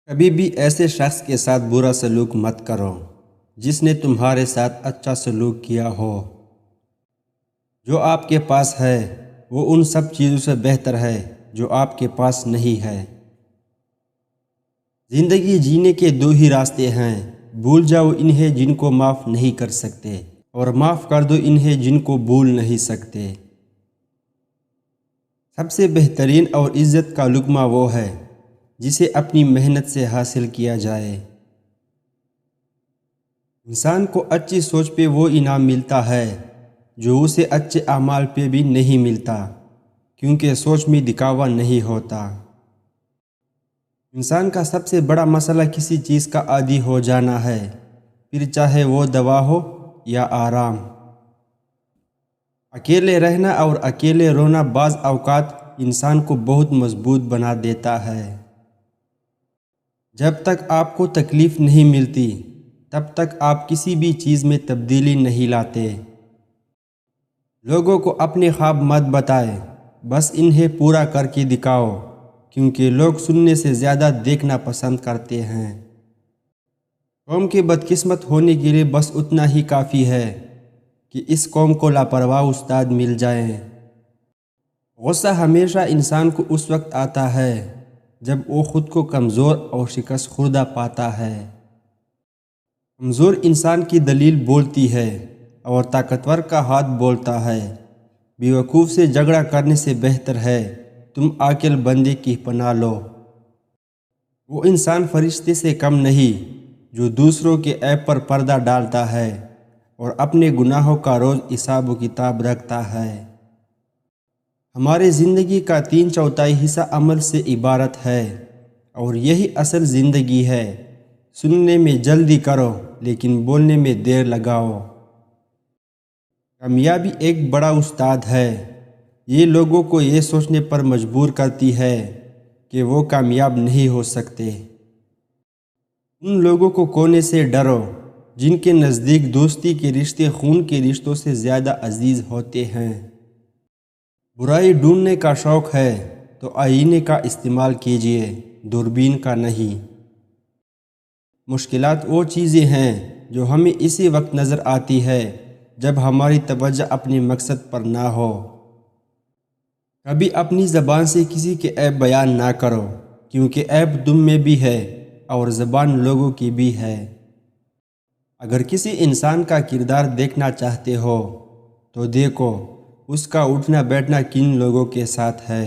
کبھی بھی ایسے شخص کے ساتھ برا سلوک مت کرو جس نے تمہارے ساتھ اچھا سلوک کیا ہو۔ جو آپ کے پاس ہے وہ ان سب چیزوں سے بہتر ہے جو آپ کے پاس نہیں ہے۔ زندگی جینے کے دو ہی راستے ہیں، بھول جاؤ انہیں جن کو معاف نہیں کر سکتے، اور معاف کر دو انہیں جن کو بھول نہیں سکتے۔ سب سے بہترین اور عزت کا لقمہ وہ ہے جسے اپنی محنت سے حاصل کیا جائے۔ انسان کو اچھی سوچ پہ وہ انعام ملتا ہے جو اسے اچھے اعمال پہ بھی نہیں ملتا، کیونکہ سوچ میں دکھاوا نہیں ہوتا۔ انسان کا سب سے بڑا مسئلہ کسی چیز کا عادی ہو جانا ہے، پھر چاہے وہ دوا ہو یا آرام۔ اکیلے رہنا اور اکیلے رونا بعض اوقات انسان کو بہت مضبوط بنا دیتا ہے۔ جب تک آپ کو تکلیف نہیں ملتی تب تک آپ کسی بھی چیز میں تبدیلی نہیں لاتے۔ لوگوں کو اپنے خواب مت بتائے، بس انہیں پورا کر کے دکھاؤ، کیونکہ لوگ سننے سے زیادہ دیکھنا پسند کرتے ہیں۔ قوم کے بدقسمت ہونے کے لیے بس اتنا ہی کافی ہے کہ اس قوم کو لاپرواہ استاد مل جائیں۔ غصہ ہمیشہ انسان کو اس وقت آتا ہے جب وہ خود کو کمزور اور شکست خوردہ پاتا ہے۔ کمزور انسان کی دلیل بولتی ہے اور طاقتور کا ہاتھ بولتا ہے۔ بیوقوف سے جھگڑا کرنے سے بہتر ہے تم عاقل بندے کی پناہ لو۔ وہ انسان فرشتے سے کم نہیں جو دوسروں کے عیب پر پردہ ڈالتا ہے اور اپنے گناہوں کا روز حساب و کتاب رکھتا ہے۔ ہماری زندگی کا 3/4 حصہ عمل سے عبارت ہے، اور یہی اصل زندگی ہے۔ سننے میں جلدی کرو لیکن بولنے میں دیر لگاؤ۔ کامیابی ایک بڑا استاد ہے، یہ لوگوں کو یہ سوچنے پر مجبور کرتی ہے کہ وہ کامیاب نہیں ہو سکتے۔ ان لوگوں کو کونے سے ڈرو جن کے نزدیک دوستی کے رشتے خون کے رشتوں سے زیادہ عزیز ہوتے ہیں۔ برائی ڈھونڈنے کا شوق ہے تو آئینے کا استعمال کیجیے، دوربین کا نہیں۔ مشکلات وہ چیزیں ہیں جو ہمیں اسی وقت نظر آتی ہے جب ہماری توجہ اپنے مقصد پر نہ ہو۔ کبھی اپنی زبان سے کسی کے عیب بیان نہ کرو، کیونکہ عیب تم میں بھی ہے اور زبان لوگوں کی بھی ہے۔ اگر کسی انسان کا کردار دیکھنا چاہتے ہو تو دیکھو اس کا اٹھنا بیٹھنا کن لوگوں کے ساتھ ہے۔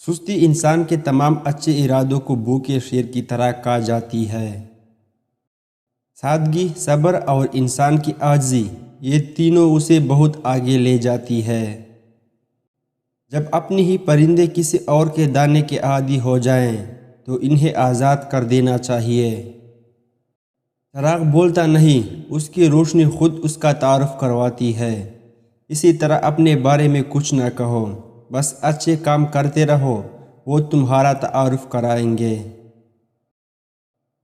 سستی انسان کے تمام اچھے ارادوں کو بھوکے شیر کی طرح کھا جاتی ہے۔ سادگی، صبر اور انسان کی عاجزی، یہ تینوں اسے بہت آگے لے جاتی ہے۔ جب اپنے ہی پرندے کسی اور کے دانے کے عادی ہو جائیں تو انہیں آزاد کر دینا چاہیے۔ چراغ بولتا نہیں، اس کی روشنی خود اس کا تعارف کرواتی ہے۔ اسی طرح اپنے بارے میں کچھ نہ کہو، بس اچھے کام کرتے رہو، وہ تمہارا تعارف کرائیں گے۔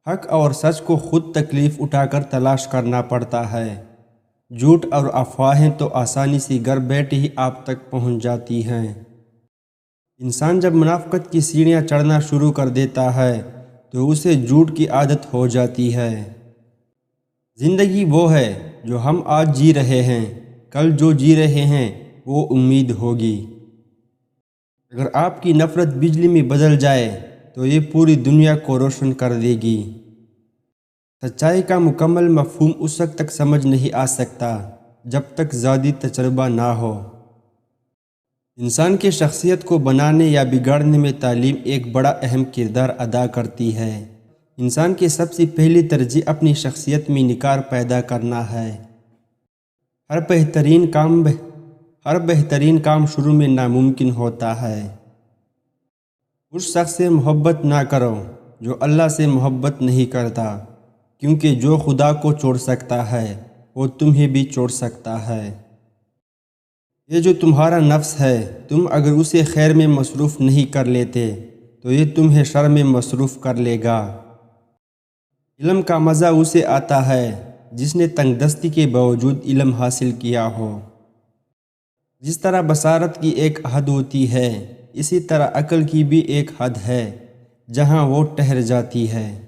حق اور سچ کو خود تکلیف اٹھا کر تلاش کرنا پڑتا ہے۔ جھوٹ اور افواہیں تو آسانی سے گھر بیٹھے ہی آپ تک پہنچ جاتی ہیں۔ انسان جب منافقت کی سیڑھیاں چڑھنا شروع کر دیتا ہے تو اسے جھوٹ کی عادت ہو جاتی ہے۔ زندگی وہ ہے جو ہم آج جی رہے ہیں، کل جو جی رہے ہیں وہ امید ہوگی۔ اگر آپ کی نفرت بجلی میں بدل جائے تو یہ پوری دنیا کو روشن کر دے گی۔ سچائی کا مکمل مفہوم اس وقت تک سمجھ نہیں آ سکتا جب تک ذاتی تجربہ نہ ہو۔ انسان کی شخصیت کو بنانے یا بگاڑنے میں تعلیم ایک بڑا اہم کردار ادا کرتی ہے۔ انسان کی سب سے پہلی ترجیح اپنی شخصیت میں نکھار پیدا کرنا ہے۔ ہر بہترین کام شروع میں ناممکن ہوتا ہے۔ اس شخص سے محبت نہ کرو جو اللہ سے محبت نہیں کرتا، کیونکہ جو خدا کو چھوڑ سکتا ہے وہ تمہیں بھی چھوڑ سکتا ہے۔ یہ جو تمہارا نفس ہے، تم اگر اسے خیر میں مصروف نہیں کر لیتے تو یہ تمہیں شر میں مصروف کر لے گا۔ علم کا مزہ اسے آتا ہے جس نے تنگ دستی کے باوجود علم حاصل کیا ہو۔ جس طرح بصارت کی ایک حد ہوتی ہے، اسی طرح عقل کی بھی ایک حد ہے۔ جہاں وہ ٹھہر جاتی ہے۔